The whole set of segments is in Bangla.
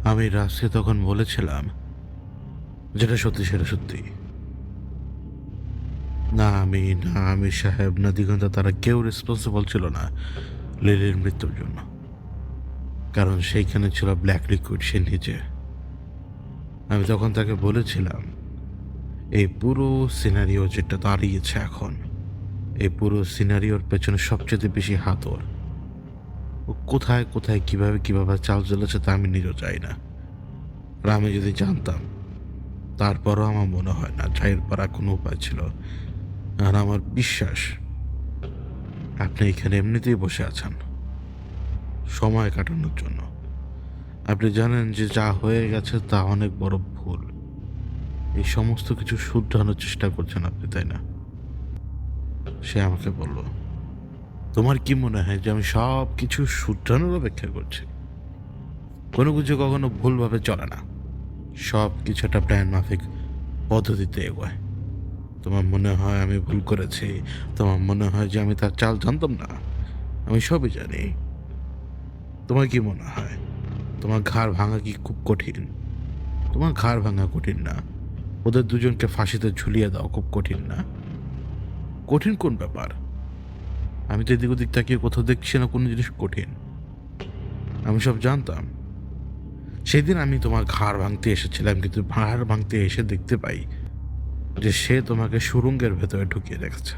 আমি রাজকে তখন বলেছিলাম, যেটা সত্যি সেটা সত্যি। না আমি সাহেব, না দিগন্ত, তারা কেউ রেসপন্সিবল ছিল না লিলির মৃত্যুর জন্য। কারণ সেইখানে ছিল ব্ল্যাক লিকুইড সে নিজে। আমি তখন তাকে বলেছিলাম, এই পুরো সিনারিও যেটা দাঁড়িয়েছে এখন, এই পুরো সিনারিওর পেছনে সবচেয়ে বেশি হাত ওর। ও কোথায় কোথায় কিভাবে কিভাবে চাল চলেছে তা আমি নিজেও চাই না। আর আমি যদি জানতাম, তারপরও আমার মনে হয় না চাইর পারা কোনো উপায় ছিল। আর আমার বিশ্বাস, আপনি এখানে এমনিতেই বসে আছেন সময় কাটানোর জন্য। আপনি জানেন যে যা হয়ে গেছে তা অনেক বড় ভুল। এই সমস্ত কিছু শুধরানোর চেষ্টা করছেন আপনি, তাই না? সে আমাকে বলল, তোমার কি মনে হয় যে আমি সব কিছু শুধরানোর অপেক্ষা করছি? কোনো কিছু কখনো ভুলভাবে চলে না। সব কিছু একটা প্ল্যান মাফিক পদ্ধতিতে এগোয়। তোমার মনে হয় আমি ভুল করেছি? তোমার মনে হয় যে আমি তার চাল জানতাম না? আমি সবই জানি। তোমার কি মনে হয় তোমার ঘাড় ভাঙা কি খুব কঠিন? তোমার ঘাড় ভাঙা কঠিন না। ওদের দুজনকে ফাঁসিতে ঝুলিয়ে দাও খুব কঠিন না। কঠিন কোন ব্যাপার? আমি তো এদিক ওদিক তাকিয়ে কোথাও দেখছি না কোনো জিনিস কঠিন। আমি সব জানতাম। সেদিন আমি তোমার ঘাড় ভাঙতে এসেছিলাম, কিন্তু ঘাড় ভাঙতে এসে দেখতে পাই যে সে তোমাকে সুড়ঙ্গের ভেতরে ঢুকিয়ে রেখেছে।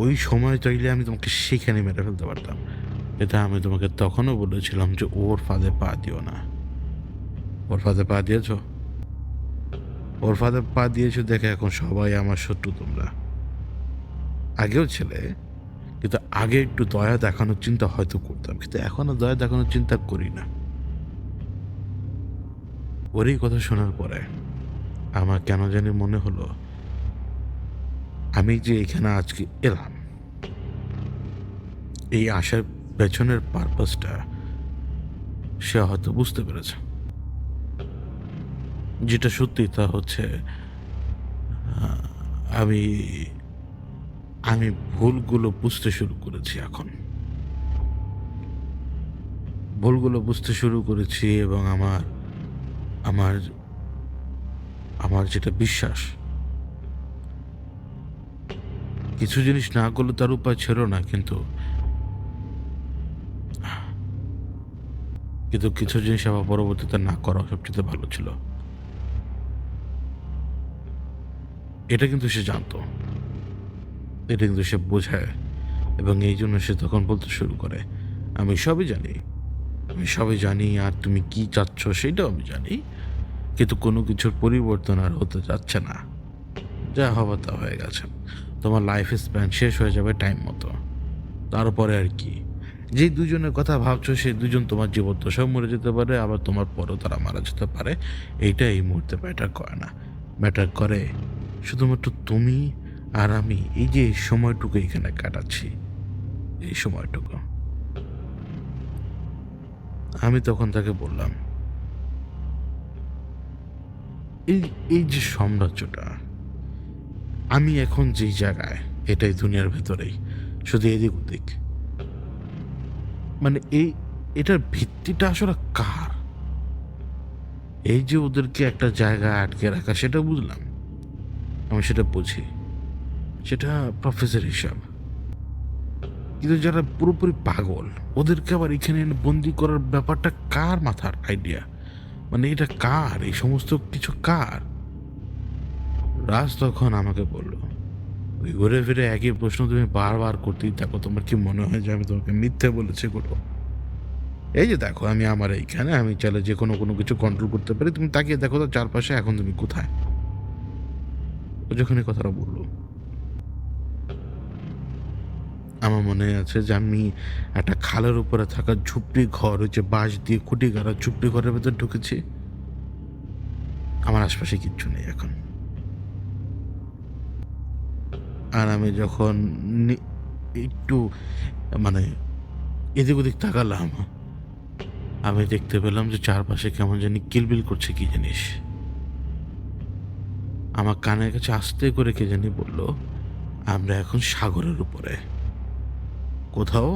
ওই সময় চাইলে আমি তোমাকে সেখানে মেরে ফেলতে পারতাম। এটা আমি তোমাকে তখনও বলেছিলাম যে ওর ফাঁদে পা দিও না। ওর ফাঁদে পা দিয়েছ? ওর ফাঁদে পা দিয়েছো দেখে এখন সবাই আমার শত্রু তোমরা। আগেও ছেলে, কিন্তু আগে একটু দয়া দেখানোর চিন্তা হয়তো করতাম, কিন্তু এখনো দয়া দেখানোর চিন্তা করি না। ওরই কথা শোনার পরে আমার কেন জানি মনে হলো, আমি যে এখানে আজকে এলাম, এই আসার পেছনের পারপাসটা সে হয়তো বুঝতে পেরেছে। যেটা সত্যি তা হচ্ছে, আহ, আমি আমি ভুলগুলো বুঝতে শুরু করেছি এখন। ভুলগুলো বুঝতে শুরু করেছি এবং আমার আমার আমার যেটা বিশ্বাস, কিছু জিনিস না করলে তার উপায় ছিল না, কিন্তু কিন্তু কিছু জিনিস আবার পরবর্তীতে না করা সবচেয়ে ভালো ছিল। এটা কিন্তু সে জানতো, এটা কিন্তু সে বোঝায়। এবং এই জন্য সে তখন বলতে শুরু করে, আমি সবই জানি, আমি সবই জানি, আর তুমি কি চাচ্ছ সেটাও আমি জানি, কিন্তু কোনো কিছুর পরিবর্তন আর হতে যাচ্ছে না। যা হবার তা হয়ে গেছে। তোমার লাইফ স্প্যান শেষ হয়ে যাবে টাইম মতো। তারপরে আর কি? যে দুজনের কথা ভাবছো সেই দুজন তোমার জীবদ্দশায় মরে যেতে পারে, আবার তোমার পরেও তারা মারা যেতে পারে। এইটা এই মুহূর্তে ম্যাটার করে না। ম্যাটার করে শুধুমাত্র তুমি আর আমি, এই যে সময়টুকু এখানে কাটাচ্ছি, এই সময়টুকু। আমি তখন তাকে বললাম, এই এই যে সাম্রাজ্যটা, আমি এখন যেই জায়গায়, এটাই দুনিয়ার ভেতরেই, শুধু এদিক ওদিক। মানে এটার ভিত্তিটা আসলে কার? এই যে ওদেরকে একটা জায়গায় আটকে রাখা, সেটা বুঝলাম, আমি সেটা বুঝি, সেটা প্রফেসর হিসাব। কিন্তু যারা পুরোপুরি পাগল, ওদেরকে আবার এখানে এনে বন্দি করার ব্যাপারটা কার মাথার আইডিয়া? মানে এটা কার? এই সমস্ত কিছু কার? রাজ তখন আমাকে বলল, ওই ঘুরে ফিরে একই প্রশ্ন তুমি বারবার করতেই থাকো, তোমার কি মনে হয় যে আমি তোমাকে মিথ্যে বলেছি গুলো? এই যে দেখো, আমি আমার এইখানে, আমি চাইলে যে কোনো কোনো কিছু কন্ট্রোল করতে পারি। তুমি তাকিয়ে দেখো তো চারপাশে, এখন তুমি কোথায়? ও যখন এই কথাটা বললো, আমার মনে আছে যে আমি একটা খালের উপরে থাকা ঝুপড়ি ঘর, ওই যে বাঁশ দিয়ে খুঁটি গাড়া ঝুপড়ি ঘরের ভেতর ঢুকেছি। আমার আশপাশে কিচ্ছু নেই এখন। আর আমি যখন একটু মানে এদিক ওদিক তাকালাম, আমি দেখতে পেলাম যে চারপাশে কেমন জানি কিলবিল করছে কি জিনিস। আমার কানের কাছে আস্তে করে কে জানি বলল, আমরা এখন সাগরের উপরে। কোথাও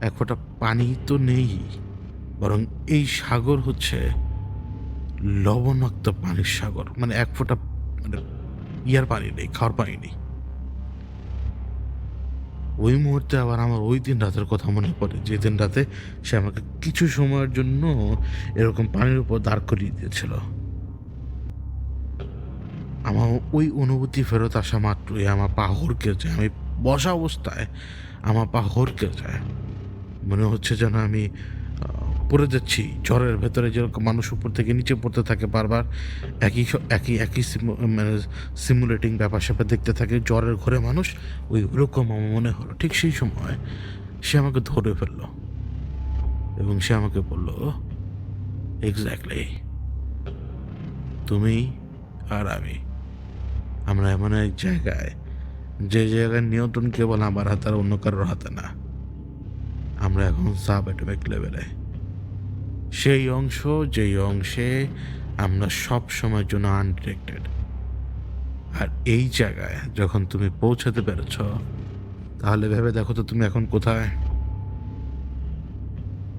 এক ফোঁটা পানি তো নেই। বরং এই সাগর হচ্ছে লবণাক্ত পানির সাগর, মানে এক ফোঁটা মানে ইয়ার পানি নেই, খাওয়ার পানি নেই। ওই মুহূর্তে আবার আমার ওই দিন রাতের কথা মনে পড়ে, যে দিন রাতে সে আমাকে কিছু সময়ের জন্য এরকম পানির উপর দাঁড় করিয়ে দিয়েছিল। আমার ওই অনুভূতি ফেরত আসা মাত্রই আমার পা হড়কে যায়। আমি বসা অবস্থায় আমার পা হড়কে যায়, মনে হচ্ছে যেন আমি পড়ে যাচ্ছি ঝড়ের ভেতরে, যেরকম মানুষ উপর থেকে নিচে পড়তে থাকে বারবার, একই মানে সিমুলেটিং ব্যাপার স্যাপার দেখতে থাকে জ্বরের ঘরে মানুষ, ওরকম আমার মনে হলো। ঠিক সেই সময় সে আমাকে ধরে ফেললো এবং সে আমাকে বলল, এক্স্যাক্টলি, তুমি আর আমি, আমরা এমন এক জায়গায়, যে জায়গায় নিয়ন্ত্রণ কেবল আমার হাতে আর অন্য কারোর হাতে না। আমরা এখন সাব অ্যাটমিক লেভেলে, সেই অংশ যেই অংশে আমরা সব সময়ের জন্য আনডিরেক্টেড। আর এই জায়গায় যখন তুমি পৌঁছাতে পেরেছ, তাহলে ভেবে দেখো তো তুমি এখন কোথায়।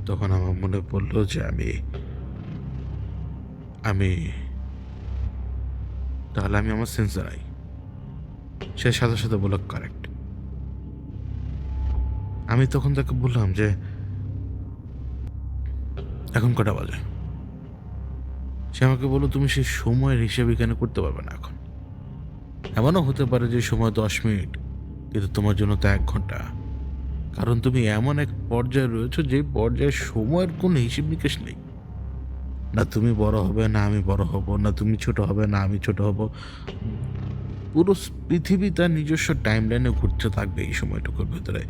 তখন আমার মনে পড়লো যে আমি তাহলে আমি আমার সেন্সারাই। সে সাথে সাথে বলল, কারেক্ট। আমি তখন তাকে বললাম যে এখন কটা বাজে। সে আমাকে বললো, তুমি সেই সময়ের হিসেবে এখানে করতে পারবে না এখন। এমনও হতে পারে যে সময় 10 মিনিট, কিন্তু তোমার জন্য তো 1 ঘন্টা। কারণ তুমি এমন এক পর্যায়ে রয়েছো যে পর্যায়ে সময়ের কোনো হিসেব নিকেশ নেই। না তুমি বড় হবে, না আমি বড় হব, না তুমি ছোট হবে, না আমি ছোট হব। পুরো পৃথিবী তার নিজস্ব টাইম লাইনে ঘুরতে থাকবে এই সময়টুকুর ভেতরে।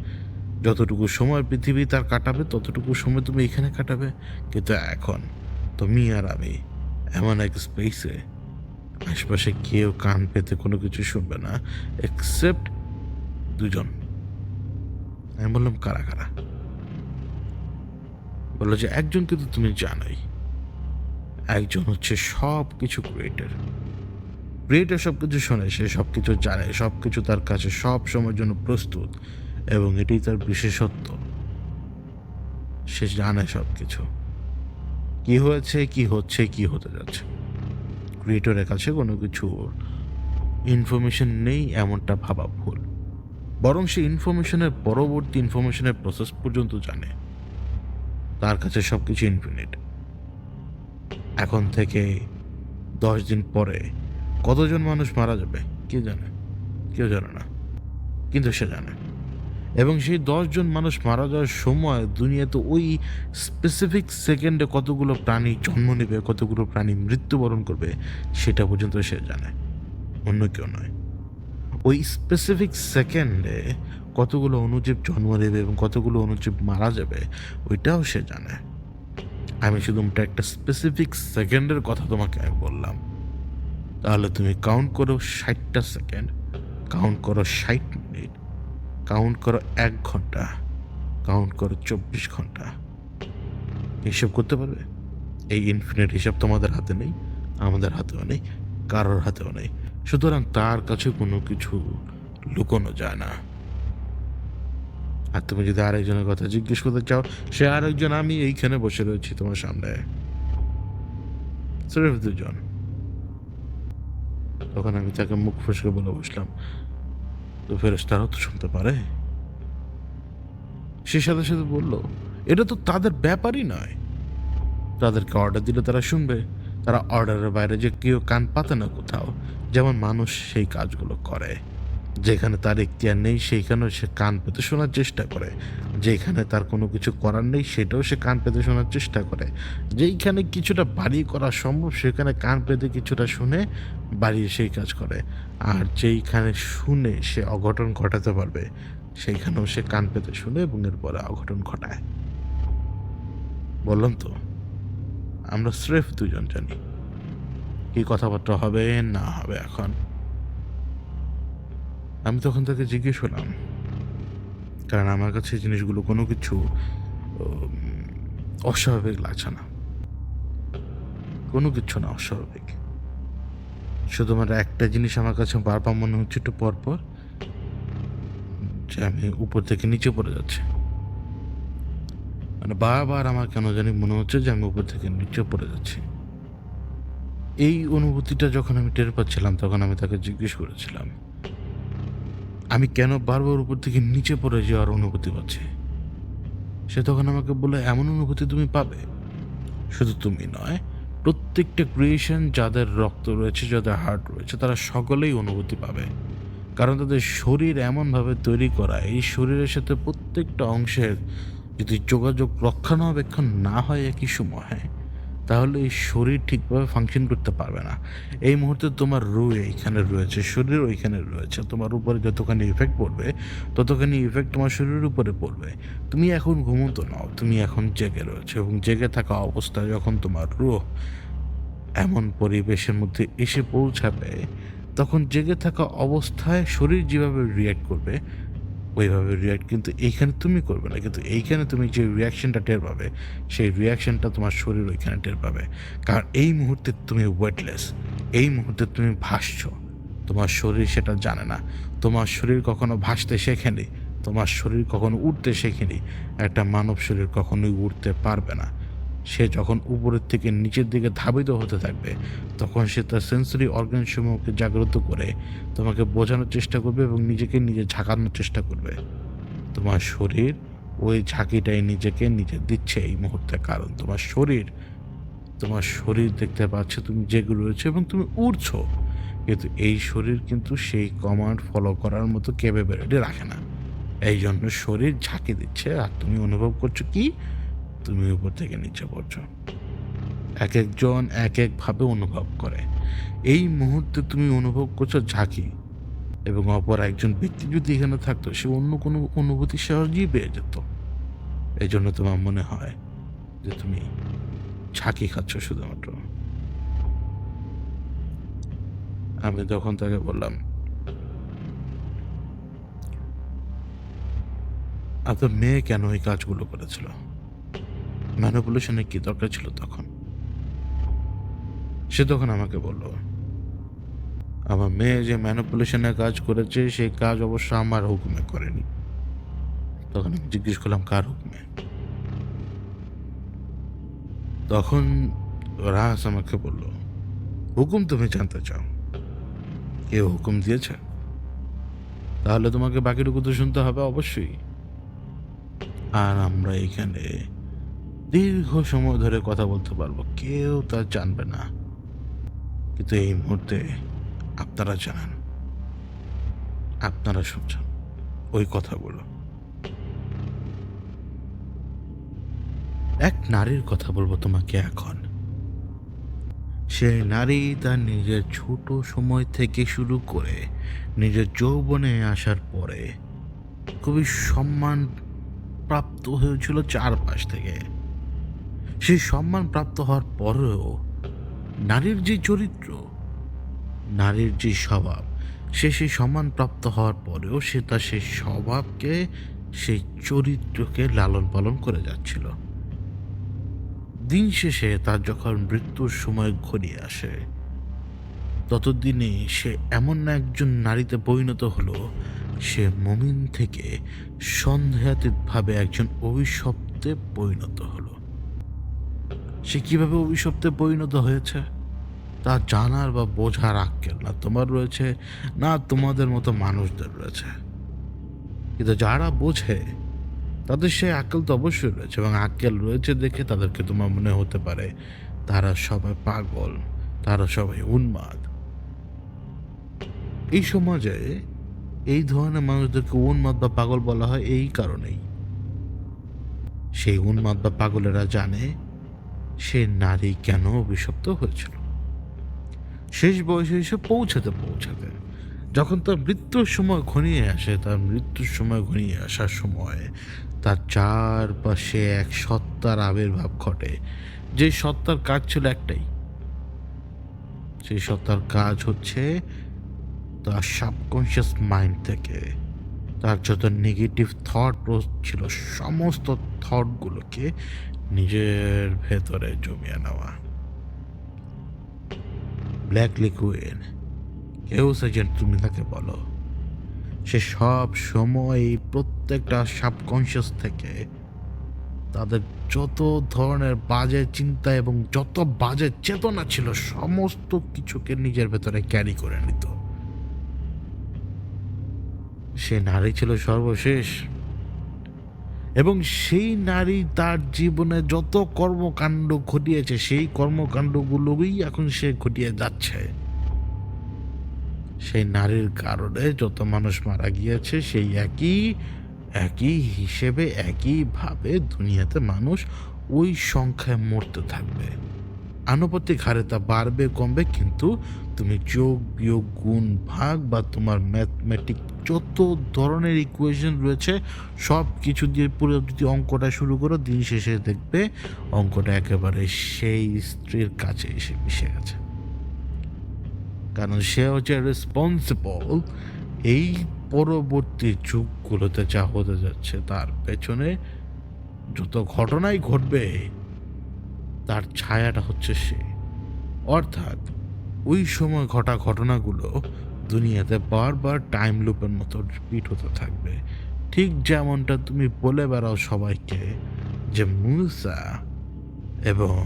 যতটুকু সময় পৃথিবী তার কাটাবে, ততটুকু সময় তুমি এখানে কাটাবে। কিন্তু এখন তুমি আর আমি এমন এক স্পেসে, আশপাশে কেউ কান পেতে কোনো কিছু শুনবে না, এক্সেপ্ট দুজন। আমি বললাম, কারা কারা? বললো যে একজনকে তো তুমি জানোই, একজন হচ্ছে সব কিছু ক্রিয়েটর। ক্রিয়েটর সব কিছু শোনে, সে সব কিছু জানে, সব কিছু তার কাছে সব সময়ের জন্য প্রস্তুত, এবং এটাই তার বিশেষত্ব। সে জানে সব কিছু, কি হয়েছে, কি হচ্ছে, কি হতে যাচ্ছে। ক্রিয়েটরের কাছে কোনো কিছু ইনফরমেশন নেই এমনটা ভাবা ভুল, বরং সে ইনফরমেশনের পরবর্তী ইনফরমেশনের প্রসেস পর্যন্ত জানে। তার কাছে সব কিছু ইনফিনিট। এখন থেকে 10 দিন পরে কতজন মানুষ মারা যাবে কে জানে? কেউ জানে না, কিন্তু সে জানে। এবং সেই 10 জন মানুষ মারা যাওয়ার সময় দুনিয়াতে ওই স্পেসিফিক সেকেন্ডে কতগুলো প্রাণী জন্ম নেবে, কতগুলো প্রাণী মৃত্যুবরণ করবে, সেটা পর্যন্ত সে জানে, অন্য কেউ নয়। ওই স্পেসিফিক সেকেন্ডে কতগুলো অণুজীব জন্ম নেবে এবং কতগুলো অণুজীব মারা যাবে, ওইটাও সে জানে। আমি শুধুমাত্র একটা স্পেসিফিক সেকেন্ডের কথা তোমাকে আমি বললাম। তাহলে তুমি কাউন্ট করো 60টা সেকেন্ড, কাউন্ট করো 60 মিনিট, কাউন্ট করো 1 ঘন্টা, কাউন্ট করো 24 ঘন্টা। হিসাব করতে পারবে? এই ইনফিনিট হিসাব তোমাদের হাতে নেই, আমাদের হাতেও নেই, কারোর হাতেও নেই। সুতরাং তার কাছে কোনো কিছু লুকোনো যায় না। আর তুমি যদি আরেকজনের কথা জিজ্ঞেস করতে চাও, সে আরেকজন আমি এইখানে বসে রয়েছি তোমার সামনে, সির্ফ 2 জন। তখন আমি তাকে মুখ ফসকে বলে বসলাম, তো ফেরেশতারাও তো শুনতে পারে। সে সাথে সাথে বলল, এটা তো তাদের ব্যাপারই নয়। তাদেরকে অর্ডার দিলে তারা শুনবে, তারা অর্ডারের বাইরে যে কেউ কান পাতে না কোথাও। যেমন মানুষ সেই কাজগুলো করে, যেখানে তার এখতিয়ার নেই সেইখানেও সে কান পেতে শোনার চেষ্টা করে, যেখানে তার কোনো কিছু করার নেই সেটাও সে কান পেতে শোনার চেষ্টা করে, যেইখানে কিছুটা বাড়িয়ে করা সম্ভব সেখানে কান পেতে কিছুটা শুনে বাড়িয়ে সেই কাজ করে, আর যেইখানে শুনে সে অঘটন ঘটাতে পারবে সেইখানেও সে কান পেতে শুনে এবং এরপরে অঘটন ঘটায়। বললাম তো, আমরা স্রেফ 2 জন জানি কি কথাবার্তা হবে না হবে। এখন আমি তখন তাকে জিজ্ঞেস করলাম, কারণ আমার কাছে এই জিনিসগুলো কোনো কিছু অস্বাভাবিক লাগছে না, কোনো কিছু না অস্বাভাবিক। শুধুমাত্র একটা জিনিস আমার কাছে বারবার মনে হচ্ছে একটু পরপর, যে আমি উপর থেকে নিচে পড়ে যাচ্ছি। মানে বারবার আমার কেন জানি মনে হচ্ছে যে আমি উপর থেকে নিচে পড়ে যাচ্ছি। এই অনুভূতিটা যখন আমি টের পাচ্ছিলাম তখন আমি তাকে জিজ্ঞেস করেছিলাম, "আমি কেন বারবার উপর থেকে নিচে পড়ে যাওয়ার অনুভূতি পাচ্ছি?" সে তখন আমাকে বলল, "এমন অনুভূতি তুমি পাবে। শুধু তুমি নয়, প্রত্যেকটা ক্রিয়েশন যাদের রক্ত রয়েছে, যাদের হার্ট রয়েছে তারা সকলেই অনুভূতি পাবে। কারণ তাদের শরীর এমনভাবে তৈরি করা, এই শরীরের সাথে প্রত্যেকটা অংশের যদি যোগাযোগ রক্ষণাবেক্ষণ না হয় একই সময়ে, তাহলে এই শরীর ঠিকভাবে ফাংশন করতে পারবে না। এই মুহূর্তে তোমার রুহ এইখানে রয়েছে, শরীর ওইখানে রয়েছে। তোমার উপরে যতখানি ইফেক্ট পড়বে, ততখানি ইফেক্ট তোমার শরীরের উপরে পড়বে। তুমি এখন ঘুমন্ত নও, তুমি এখন জেগে রয়েছো এবং জেগে থাকা অবস্থায় যখন তোমার রুহ এমন পরিবেশের মধ্যে এসে পৌঁছাবে, তখন জেগে থাকা অবস্থায় শরীর যেভাবে রিঅ্যাক্ট করবে, ওইভাবে রিঅ্যাক্ট কিন্তু এইখানে তুমি করবে না। কিন্তু এইখানে তুমি যে রিঅ্যাকশনটা টের পাবে, সেই রিঅ্যাকশনটা তোমার শরীর ওইখানে টের পাবে। কারণ এই মুহূর্তে তুমি ওয়েটলেস, এই মুহূর্তে তুমি ভাসছো। তোমার শরীর সেটা জানে না। তোমার শরীর কখনো ভাসতে শেখেনি, তোমার শরীর কখনো উড়তে শেখেনি। একটা মানব শরীর কখনোই উড়তে পারবে না। সে যখন উপরের থেকে নিচের দিকে ধাবিত হতে থাকবে, তখন সে তার সেন্সরি অর্গানসমূহকে জাগ্রত করে তোমাকে বোঝানোর চেষ্টা করবে এবং নিজেকে নিজে ঝাঁকানোর চেষ্টা করবে। তোমার শরীর ওই ঝাঁকিটাই নিজেকে নিজে দিচ্ছে এই মুহূর্তে। কারণ তোমার শরীর দেখতে পাচ্ছে তুমি জেগে রয়েছে এবং তুমি উড়ছো। কিন্তু এই শরীর কিন্তু সেই কমান্ড ফলো করার মতো ক্যাপাবিলিটি রাখে না। এই জন্য শরীর ঝাঁকি দিচ্ছে আর তুমি অনুভব করছো কি? তুমি উপর থেকে নিচে পড়ছো। একেকজন একেকভাবে অনুভব করে। এই মুহূর্তে তুমি অনুভব করছো ঝাঁকি এবং অপর একজন ব্যক্তি যদি এখানে থাকতো সে অন্য কোনো অনুভূতি সহজেই পেয়ে যেত। এজন্য তোমার মনে হয় যে তুমি ঝাঁকি খাচ্ছ শুধুমাত্র। আমি তখন তাকে বললাম, আপনার মেয়ে কেন এই কাজগুলো করেছিল? ম্যানিপুলেশনের কি দরকার ছিল তখন? সে তখন আমাকে বলল, আমার মেয়ে যে ম্যানিপুলেশনের কাজ করেছে সেই কাজ অবশ্য আমার হুকুমে করেনি। তখন আমি জিজ্ঞেস করলাম, কার হুকুমে? তখন রাহাস আমাকে বলল, হুকুম তুমি জানতে চাও? কে হুকুম দিয়েছে? তাহলে তোমাকে বাকিটুকু তো শুনতে হবে অবশ্যই। আর আমরা এখানে দীর্ঘ সময় ধরে কথা বলতে পারবো, কেউ তা জানবে না। কিন্তু এই মুহূর্তে আপনারা জানেন, আপনারা শুনছেন ওই কথাগুলো। এক নারীর কথা বলবো তোমাকে এখন। সেই নারী তার নিজের ছোট সময় থেকে শুরু করে নিজের যৌবনে আসার পরে খুবই সম্মান প্রাপ্ত হয়েছিল চারপাশ থেকে। সেই সম্মান প্রাপ্ত হওয়ার পরেও নারীর যে চরিত্র, নারীর যে স্বভাব, সে সেই সম্মান প্রাপ্ত হওয়ার পরেও সে তার সেই স্বভাবকে, সেই চরিত্রকে লালন পালন করে যাচ্ছিল। দিন শেষে তার যখন মৃত্যুর সময় ঘনিয়ে আসে, ততদিনে সে এমন একজন নারীতে পরিণত হলো, সে মুমিন থেকে সন্দেহাতীতভাবে একজন অভিশপ্তে পরিণত হলো। সে কিভাবে অভিশপ্তে পরিণত হয়েছে তা জানার বা বোঝার আক্কেল না তোমার রয়েছে, না তোমাদের মতো মানুষদের রয়েছে। কিন্তু যারা বোঝে তাদের সেই আক্কেল তো অবশ্যই রয়েছে, এবং আক্কেল রয়েছে দেখে তাদেরকে তোমার মনে হতে পারে তারা সবাই পাগল, তারা সবাই উন্মাদ। এই সমাজে এই ধরনের মানুষদেরকে উন্মাদ বা পাগল বলা হয় এই কারণেই, সেই উন্মাদ বা পাগলেরা জানে সে নারী কেন অভিশপ্ত হয়েছিল। শেষ বয়সে এসে পৌঁছাতে পৌঁছাতে যখন তার মৃত্যুর সময় ঘনিয়ে আসে, তার মৃত্যুর সময় ঘনিয়ে আসার সময় তার চারপাশে এক সত্তার আবির্ভাব ঘটে। যে সত্তার কাজ ছিল একটাই, সেই সত্তার কাজ হচ্ছে তার সাবকনশিয়াস মাইন্ড থেকে তার যত নেগেটিভ থট ছিল সমস্ত থটগুলোকে নিজের ভেতরে জমিয়ে নেওয়া। ব্ল্যাক লিকুইড, কেউ সেজেন্ট তুমি তাকে বলো, সে সব সময় প্রত্যেকটা সাবকনশিয়াস থেকে তাদের যত ধরনের বাজে চিন্তা এবং যত বাজে চেতনা ছিল সমস্ত কিছুকে নিজের ভেতরে ক্যারি করে নিত। সে নারী ছিল সর্বশেষ, এবং সেই নারী তার জীবনে যত কর্মকাণ্ড ঘটিয়েছে সেই কর্মকাণ্ডগুলোই এখন সে ঘটিয়ে যাচ্ছে। সেই নারীর কারণে যত মানুষ মারা গিয়েছে সেই একই একই হিসেবে একইভাবে দুনিয়াতে মানুষ ওই সংখ্যায় মরতে থাকবে। আনুপাতিক হারে তা বাড়বে কমবে, কিন্তু তুমি যোগ বিয়োগ গুণ ভাগ বা তোমার ম্যাথমেটিক যত ধরনের ইকুয়েশন রয়েছে সব কিছু দিয়ে পুরো যদি অঙ্কটা শুরু করো, দিন শেষে দেখবে অঙ্কটা একেবারে সেই স্ত্রীর কাছে এসে মিশে গেছে। কারণ সে হচ্ছে রেসপন্সিবল এই পরবর্তী যুগগুলোতে যা হতে যাচ্ছে তার পেছনে যত ঘটনাই ঘটবে তার ছায়াটা হচ্ছে সে। অর্থাৎ ওই সময় ঘটা ঘটনাগুলো দুনিয়াতে বারবার টাইম লুপের মতো রিপিট হতে থাকবে। ঠিক যেমনটা তুমি বলে বেড়াও সবাইকে যে মুসা এবং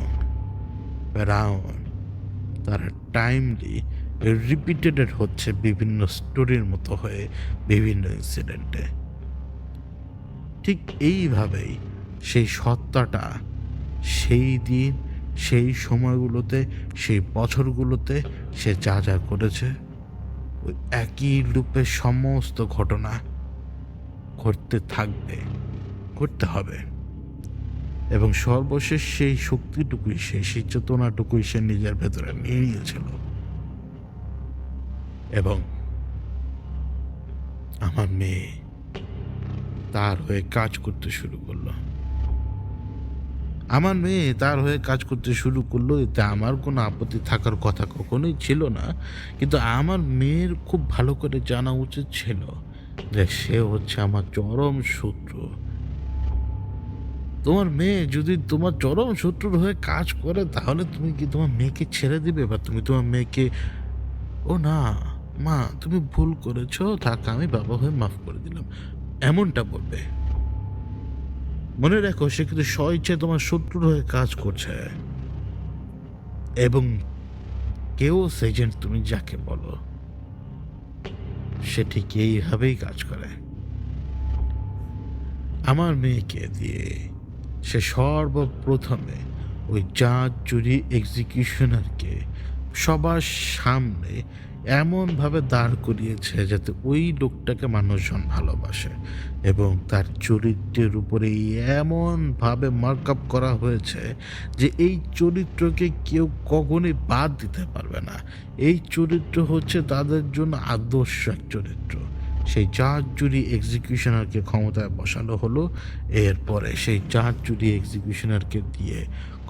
ফেরাউন তারা টাইমলি রিপিটেড হচ্ছে বিভিন্ন স্টোরির মতো হয়ে বিভিন্ন ইনসিডেন্টে। ঠিক এইভাবেই সেই সত্তাটা সেই দিন সেই সময়গুলোতে সেই বছরগুলোতে সে যা যা করেছে ওই একই লুপে সমস্ত ঘটনা ঘটতে থাকবে, ঘটতে হবে। এবং সর্বশেষ সেই শক্তিটুকুই সেই চেতনাটুকুই সে নিজের ভেতরে নিয়ে নিয়েছিল। এবং আমার মেয়ে তার হয়ে কাজ করতে শুরু করলো। আমার মেয়ে তার হয়ে কাজ করতে শুরু করলো, এতে আমার কোনো আপত্তি থাকার কথা কখনোই ছিল না। কিন্তু আমার মেয়ের খুব ভালো করে জানা উচিত ছিল যে সে হচ্ছে আমার চরম শত্রু। তোমার মেয়ে যদি তোমার চরম শত্রুর হয়ে কাজ করে তাহলে তুমি কি তোমার মেয়েকে ছেড়ে দিবে, বা তুমি তোমার মেয়েকে ও না মা তুমি ভুল করেছো, থাক আমি বাবা হয়ে মাফ করে দিলাম এমনটা বলবে? মনে রাখো সে কিন্তু স্বইচ্ছায় তোমার শত্রুর হয়ে কাজ করছে। এবং কেউ এজেন্ট তুমি যাকে বলো সে ঠিক এইভাবেই কাজ করে। আমার মেয়েকে দিয়ে সে সর্বপ্রথমে ওই জাজ জুরি এক্সিকিউশনারকে সবার সামনে এমনভাবে দাঁড় করিয়েছে যাতে ওই লোকটাকে মানুষজন ভালোবাসে, এবং তার চরিত্রের উপরে এমনভাবে মার্কআপ করা হয়েছে যে এই চরিত্রকে কেউ কখনোই বাদ দিতে পারবে না। এই চরিত্র হচ্ছে তাদের জন্য আদর্শ এক চরিত্র। সেই জাজ জুরি এক্সিকিউশনারকে ক্ষমতায় বসানো হলো। এরপরে সেই জাজ জুরি এক্সিকিউশনারকে দিয়ে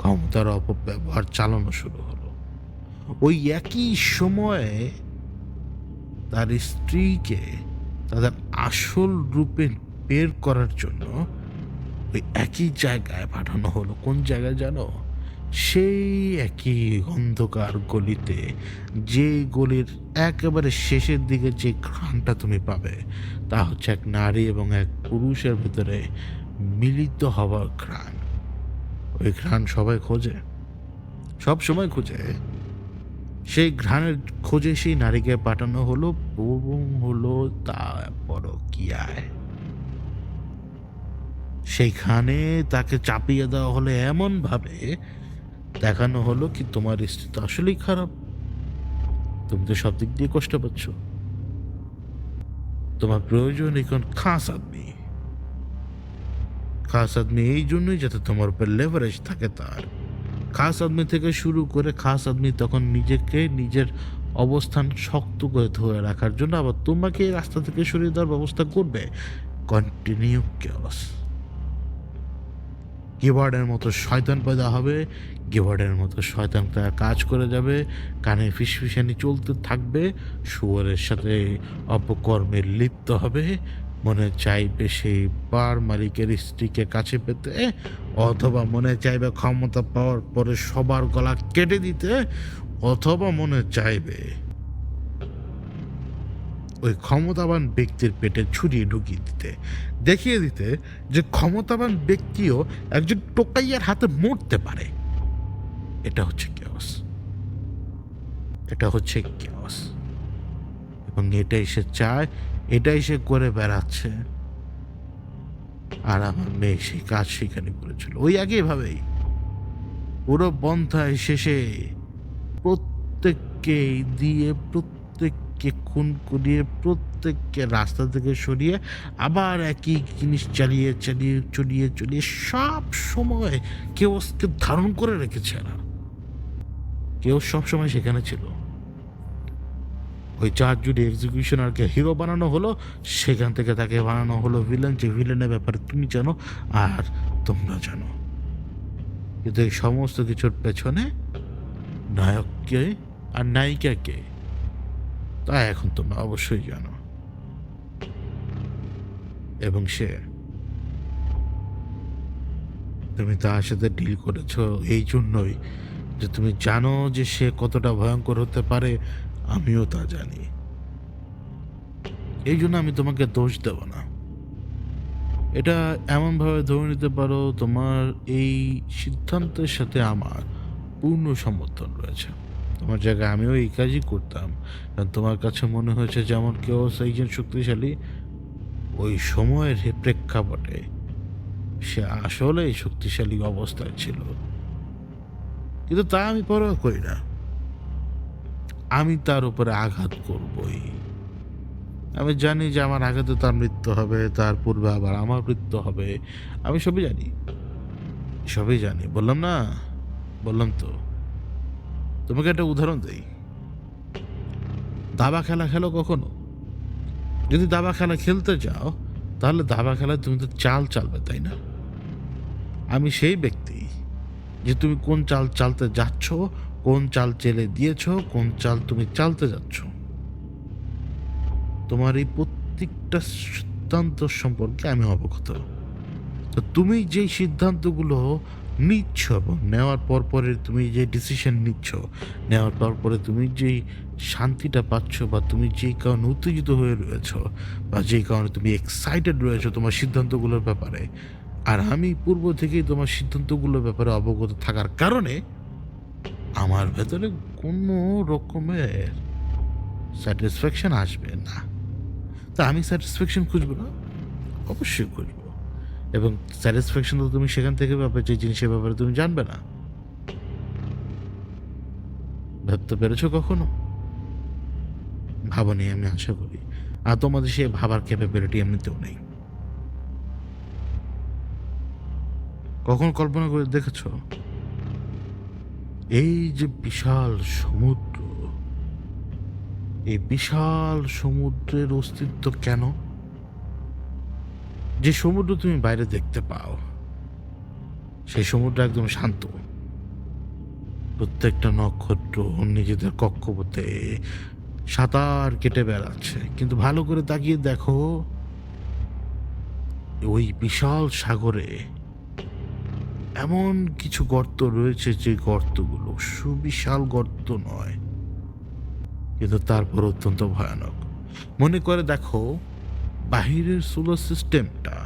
ক্ষমতার অপব্যবহার চালানো শুরু হলো। ওই একই সময়ে তার স্ত্রীকে তাদের আসল রূপে বের করার জন্য ওই একই জায়গায় পাঠানো হলো। কোন জায়গায় জানো? সেই একই অন্ধকার গলিতে, যে গলির একেবারে শেষের দিকে যে ঘ্রাণটা তুমি পাবে তা হচ্ছে এক নারী এবং এক পুরুষের ভিতরে মিলিত হওয়ার ঘ্রাণ। ওই ঘ্রাণ সবাই খোঁজে, সব সময় খোঁজে। সেই ঘ্রাণের খোঁজে সেই নারীকে পাঠানো হলো এবং হলো তা পরকীয়ায়। সেইখানে তাকে চাপিয়ে দেওয়া হলো এমনভাবে, দেখানো হলো কি তোমার স্ত্রী তো আসলেই খারাপ, তুমি তো সব দিক দিয়ে কষ্ট পাচ্ছ, তোমার প্রয়োজন এখন খাস আদমি। খাস আদমি এই জন্যই যাতে তোমার উপর লেভারেজ থাকে তার। খাস আদমি থেকে শুরু করে খাস আদমি তখন নিজেকে নিজের অবস্থান শক্ত করে ধরে রাখার জন্য আবার তোমাকে এই রাস্তা থেকে সরিয়ে দেওয়ার ব্যবস্থা করবে। Continue chaos. গিভার্ডের মতো শয়তান পয়দা হবে, গিভার্ডের মতো শয়তান তারা কাজ করে যাবে, কানে ফিসফিসানি চলতে থাকবে, শুয়োরের সাথে অপকর্মে লিপ্ত হবে, মনে চাইবে সেই বার মালিকের স্ত্রীকে কাছে পেতে, অথবা মনে চাইবে ক্ষমতা পাওয়ার পরে সবার গলা কেটে দিতে, অথবা মনে চাইবে ওই ক্ষমতাবান ব্যক্তির পেটে ছুরি ঢুকিয়ে দিতে, দেখিয়ে দিতে যে ক্ষমতাবান ব্যক্তিও একজন টোকাইয়ের হাতে মরতে পারে। এটা হচ্ছে কেওস, এটা হচ্ছে কেওস, এবং এটাই সে চায়, এটাই সে করে বেড়াচ্ছে। আর আমার মেয়ে সেই কাজ সেখানে করেছিল ওই একইভাবেই। পুরো বন্ধায় শেষে প্রত্যেককে দিয়ে, প্রত্যেককে খুন করিয়ে, প্রত্যেককে রাস্তা থেকে সরিয়ে আবার একই জিনিস চালিয়ে চালিয়ে চলিয়ে চলিয়ে সব সময় কেওসকে ধারণ করে রেখেছে। না, কেউ সবসময় সেখানে ছিল। ওই 4 জুড়ি এক্সিকিউশনারকে হিরো বানানো হলো, সেখান থেকে তাকে বানানো হলো ভিলেন, যে ভিলেনের ব্যাপারে তুমি জানো আর তোমরা জানো। কিন্তু এই সমস্ত কিছুর পেছনে নায়ককে আর নায়িকাকে তা এখন তোমরা অবশ্যই জানো। এবং সে, তুমি তার সাথে ডিল করেছো এই জন্যই যে তুমি জানো যে সে কতটা ভয়ঙ্কর হতে পারে। আমিও তা জানি, এই জন্য আমি তোমাকে দোষ দেব না। এটা এমনভাবে ধরে নিতে পারো তোমার এই সিদ্ধান্তের সাথে আমার পূর্ণ সমর্থন রয়েছে। তোমার জায়গায় আমিও এই কাজই করতাম, কারণ তোমার কাছে মনে হয়েছে যেমন কেউ একজন শক্তিশালী, ওই সময়ের প্রেক্ষাপটে সে আসলেই শক্তিশালী অবস্থায় ছিল। কিন্তু তা আমি পরোয়া করি না, আমি তার উপরে আঘাত করবই। আমি জানি যে আমার আঘাতে তার মৃত্যু হবে, তার পূর্বে আবার আমার মৃত্যু হবে। আমি সবই জানি, সবই জানি। বললাম না, বললাম তো। তোমাকে একটা উদাহরণ দেই। দাবা খেলা খেলো কখনো? যদি দাবা খেলা খেলতে যাও, তাহলে দাবা খেলায় তুমি তো চাল চালবে, তাই না? আমি সেই ব্যক্তি যে তুমি কোন চাল চালতে যাচ্ছ, কোন চাল চেলে দিয়েছ, কোন চাল তুমি চালতে যাচ্ছ। তোমার এই প্রত্যেকটা সিদ্ধান্ত সম্পর্কে আমি অবগত। তো তুমি যেই সিদ্ধান্তগুলো নিচ্ছ এবং নেওয়ার পর পরে তুমি যে ডিসিশন নিচ্ছ, নেওয়ার পর পরে তুমি যেই শান্তিটা পাচ্ছ, বা তুমি যেই কারণে উত্তেজিত হয়ে রয়েছ, বা যেই কারণে তুমি এক্সাইটেড রয়েছো তোমার সিদ্ধান্তগুলোর ব্যাপারে, আর আমি পূর্ব থেকেই তোমার সিদ্ধান্তগুলোর ব্যাপারে অবগত থাকার কারণে আমার ভেতরে কোনো রকমের স্যাটিসফ্যাকশন আসবে না। তা আমি স্যাটিসফ্যাকশন খুঁজবো না? অবশ্যই খুঁজবো। এবং স্যাটিসফ্যাকশন তো তুমি সেখান থেকে পাবে যে জিনিসের ব্যাপারে তুমি জানবে না। ভাবতে পেরেছো কখনো? ভাবনি, আমি আশা করি। আর তোমাদের সে ভাবার ক্যাপাবিলিটি এমনিতেও নেই। কখন কল্পনা করে দেখেছ এই যে বিশাল সমুদ্র, এই বিশাল সমুদ্রের অস্তিত্ব কেন? যে সমুদ্র তুমি বাইরে দেখতে পাও, সেই সমুদ্র একদম শান্ত। প্রত্যেকটা নক্ষত্র নিজেদের কক্ষপথে সাঁতার কেটে বেড়াচ্ছে। কিন্তু ভালো করে তাকিয়ে দেখো, ওই বিশাল সাগরে এমন কিছু গর্ত রয়েছে যে গর্তগুলো সুবিশাল গর্ত নয়, কিন্তু তারপর অত্যন্ত ভয়ানক। মনে করে দেখো, বাহিরের সোলার সিস্টেমটা